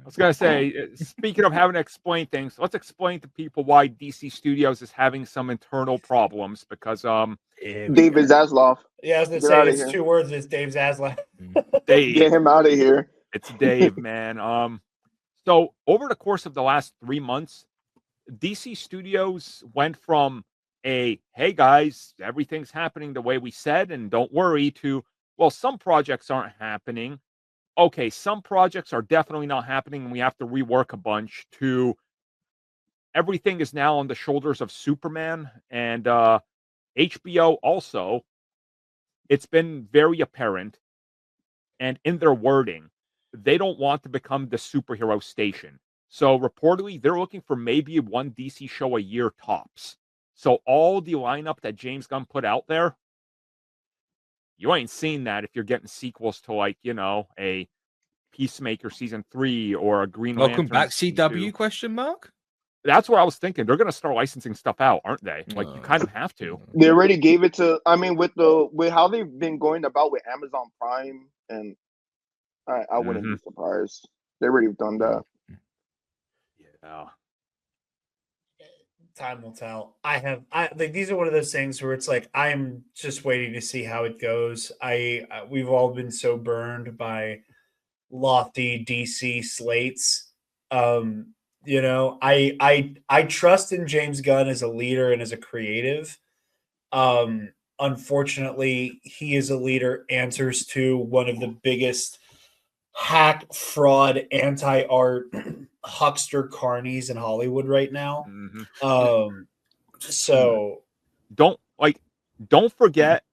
I was gonna say, speaking of having to explain things, let's explain to people why DC Studios is having some internal problems because David Zaslav. Yeah, I was gonna Get say outta it's here. 2 words. It's Dave Zaslav. Dave, Get him out of here. it's Dave, man. So over the course of the last 3 months, DC Studios went from a hey guys, everything's happening the way we said, and don't worry, to well, some projects aren't happening. Okay, some projects are definitely not happening, and we have to rework a bunch. To everything is now on the shoulders of Superman and HBO. Also, it's been very apparent, and in their wording, they don't want to become the superhero station. So reportedly, they're looking for maybe one DC show a year tops. So all the lineup that James Gunn put out there, you ain't seen that if you're getting sequels to, like, a Peacemaker season 3 or a Green Welcome Lantern back, season CW 2. question mark? That's what I was thinking. They're gonna start licensing stuff out, aren't they? Like, you kind of have to. They already gave it to. I mean, with how they've been going about with Amazon Prime, and I wouldn't be surprised. They already done that. Yeah. Time will tell. Like, these are one of those things where it's like I'm just waiting to see how it goes. We've all been so burned by lofty DC slates. I trust in James Gunn as a leader and as a creative. Unfortunately, he is a leader, answers to one of the biggest hack, fraud, anti-art huckster carnies in Hollywood right now. So don't forget,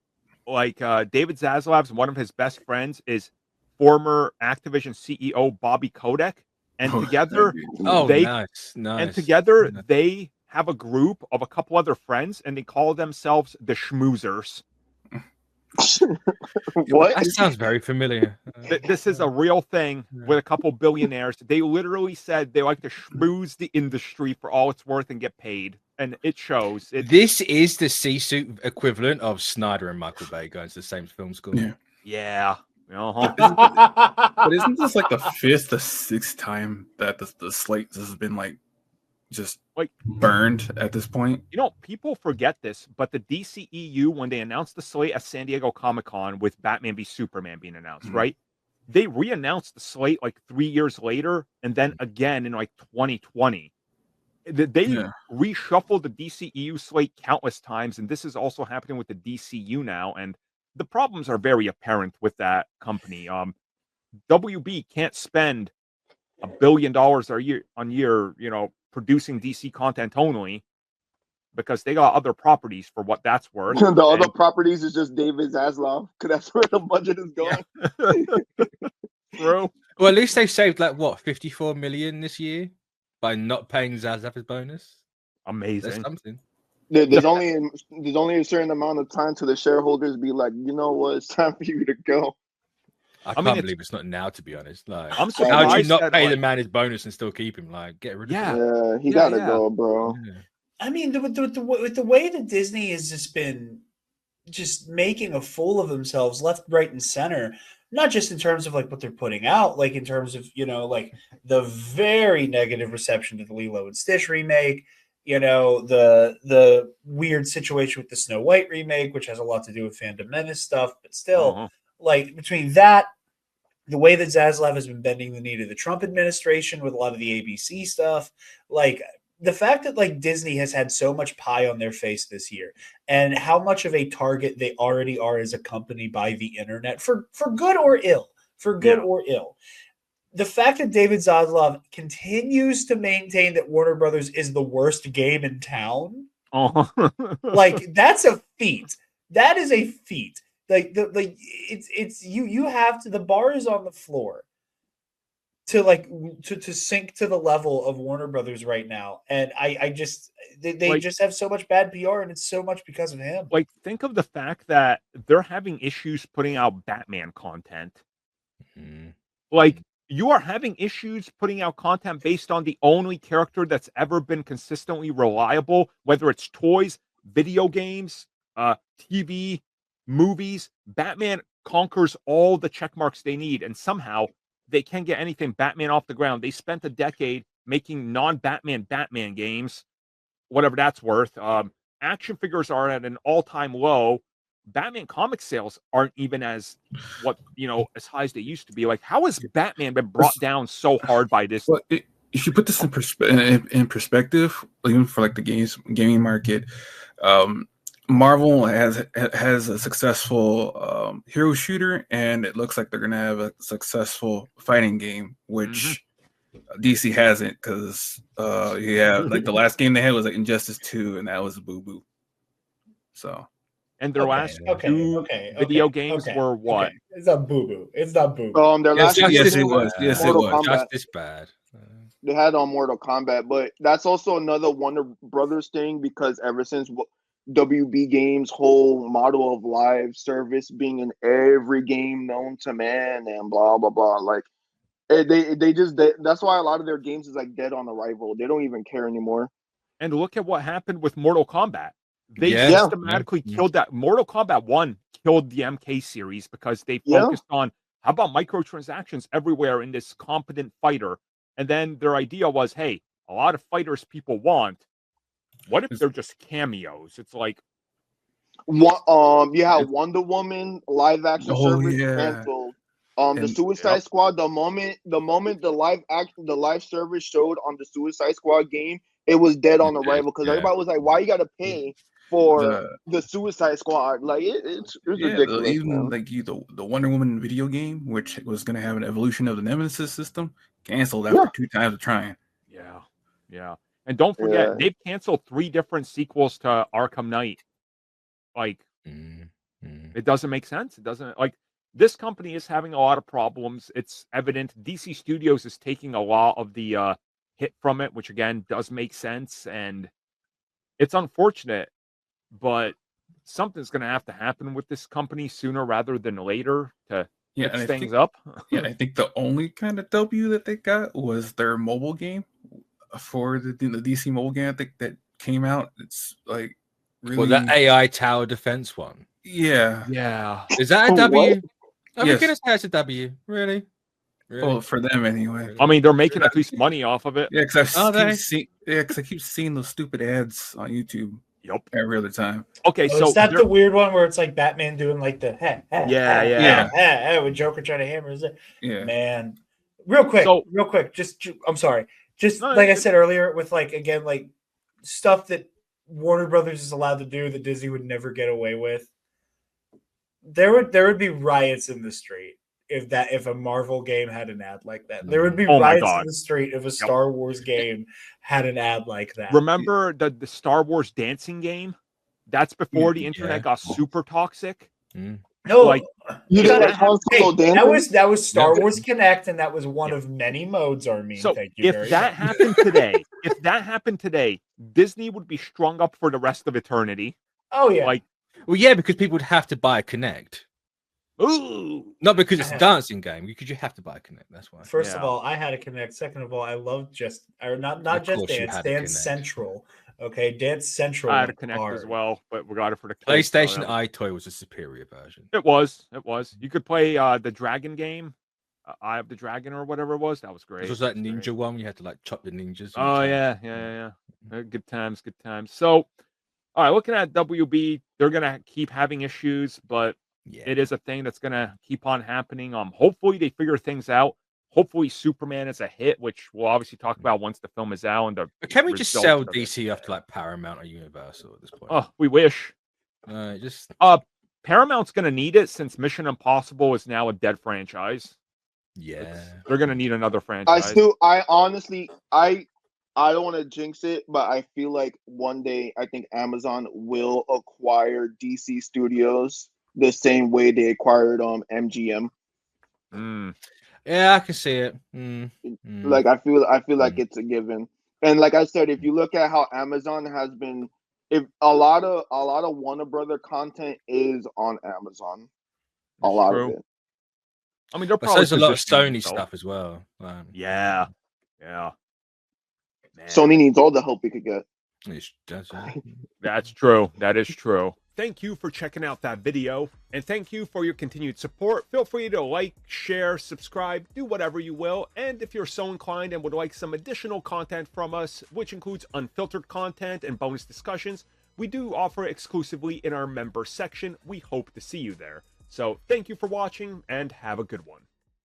David Zaslav's one of his best friends is former Activision CEO Bobby Kotick, and together they have a group of a couple other friends, and they call themselves the Schmoozers. What? That sounds very familiar. This is a real thing with a couple billionaires. They literally said they like to schmooze the industry for all it's worth and get paid, and it shows. This is the C-suit equivalent of Snyder and Michael Bay going to the same film school. Yeah. But isn't this like the 5th or 6th time that the slate has been just burned at this point? People forget this, but the DCEU, when they announced the slate at San Diego Comic-Con with Batman v Superman being announced, right? They re-announced the slate 3 years later, and then again in 2020. They reshuffled the DCEU slate countless times, and this is also happening with the DCU now, and the problems are very apparent with that company. WB can't spend $1 billion a year, producing DC content only, because they got other properties for what that's worth. The other properties is just David Zaslav, because that's where the budget is going. Yeah. True. Well, at least they saved 54 million this year by not paying Zaslav his bonus. Amazing. That's something. There's only a certain amount of time to the shareholders be like, you know what, it's time for you to go. I can't believe it's not now, to be honest. I'm surprised. How do you not pay the man his bonus and still keep him? Get rid of him. Yeah, he gotta go, bro. Yeah. I mean, with the way that Disney has just been making a fool of themselves left, right, and center, not just in terms of what they're putting out, in terms of the very negative reception to the Lilo and Stitch remake, the weird situation with the Snow White remake, which has a lot to do with Phantom Menace stuff, but still, between that, the way that Zaslav has been bending the knee to the Trump administration with a lot of the ABC stuff, the fact that Disney has had so much pie on their face this year, and how much of a target they already are as a company by the internet, for good or ill, or ill. The fact that David Zaslav continues to maintain that Warner Brothers is the worst game in town, that's a feat. That is a feat. It's you have to. The bar is on the floor to sink to the level of Warner Brothers right now, and they just have so much bad PR, and it's so much because of him. Think of the fact that they're having issues putting out Batman content. You are having issues putting out content based on the only character that's ever been consistently reliable, whether it's toys, video games, TV, movies. Batman conquers all the check marks they need, and somehow they can't get anything Batman off the ground. They spent a decade making non-Batman Batman games, whatever that's worth. Action figures are at an all-time low. Batman comic sales aren't even as as high as they used to be. Like, how has Batman been brought down so hard by this? Well, if you put this in perspective, even for like the gaming market, Marvel has a successful hero shooter, and it looks like they're gonna have a successful fighting game, which DC hasn't, because like the last game they had was like Injustice 2, and that was a boo-boo. So. And their last two video games were what? Okay. It's not boo-boo. It's not boo-boo. Their last yes, it was. Yes, it was. Justice bad. They had on Mortal Kombat, but that's also another Warner Brothers thing, because ever since WB Games' whole model of live service being in every game known to man and blah blah blah, like that's why a lot of their games is like dead on arrival. They don't even care anymore. And look at what happened with Mortal Kombat. They systematically killed that. Mortal Kombat 1 killed the MK series because they focused on how about microtransactions everywhere in this competent fighter. And then their idea was, hey, a lot of fighters people want. What if they're just cameos? It's like Wonder Woman live action service canceled. The Suicide Squad, the moment the live service showed on the Suicide Squad game, it was dead on arrival, because everybody was like, why you gotta pay for the Suicide Squad? Like it's ridiculous. Even like the Wonder Woman video game, which was gonna have an evolution of the Nemesis system, canceled after 2 times of trying. Yeah. And don't forget, they've canceled 3 different sequels to Arkham Knight. Like, it doesn't make sense. It doesn't, like, this company is having a lot of problems. It's evident. DC Studios is taking a lot of the hit from it, which again does make sense, and it's unfortunate, but something's going to have to happen with this company sooner rather than later to fix things up. I think the only kind of W that they got was their mobile game for the DC mobile game. I think that came out. It's like really that AI tower defense one. Yeah. Is that a W? I'm gonna say it's a W. Really? Well, for them anyway. I mean, they're making at least money off of it. Yeah, because I keep seeing those stupid ads on YouTube. Yep. Every other time. Okay, so is that the weird one where it's like Batman doing like the with Joker trying to hammer his head? Yeah. Man. Real quick, just I'm sorry. Just like I said earlier, with like again, like stuff that Warner Brothers is allowed to do that Disney would never get away with. There would be riots in the street if a Marvel game had an ad like that. There would be riots in the street if a Star Wars game had an ad like that. Remember the Star Wars dancing game? That's before the internet got super toxic. No, like that was Star Wars Connect, and that was one of many modes. So if that happened today, Disney would be strung up for the rest of eternity. Oh yeah, because people would have to buy a Connect. Ooh, not because it's a dancing game. Because you have to buy a Connect. That's why. First of all, I had a Connect. Second of all, I love not just Dance Central. Okay, Dance Central. I had a Connect as well, but we got it for the PlayStation iToy was a superior version. It was. You could play the Dragon game, Eye of the Dragon or whatever it was. That was great. This was that ninja one. You had to like chop the ninjas. Oh yeah. Good times. So, all right, looking at WB, they're gonna keep having issues, but it is a thing that's gonna keep on happening. Hopefully they figure things out. Hopefully Superman is a hit, which we'll obviously talk about once the film is out. And can we just sell DC off to like Paramount or Universal at this point? Oh, we wish. Paramount's gonna need it since Mission Impossible is now a dead franchise. Yeah, they're gonna need another franchise. I honestly, I don't want to jinx it, but I feel like one day I think Amazon will acquire DC Studios the same way they acquired MGM. Yeah, I can see it. Like I feel like it's a given. And like I said, if you look at how Amazon has been, if a lot of Warner Brother content is on Amazon, a lot of it. I mean, there's a lot of Sony stuff as well. Yeah. Man. Sony needs all the help it could get. That's true. That is true. thank you for checking out that video, and thank you for your continued support. Feel free to like, share, subscribe, do whatever you will, and if you're so inclined and would like some additional content from us, which includes unfiltered content and bonus discussions, we do offer exclusively in our member section. We hope to see you there. So thank you for watching, and have a good one.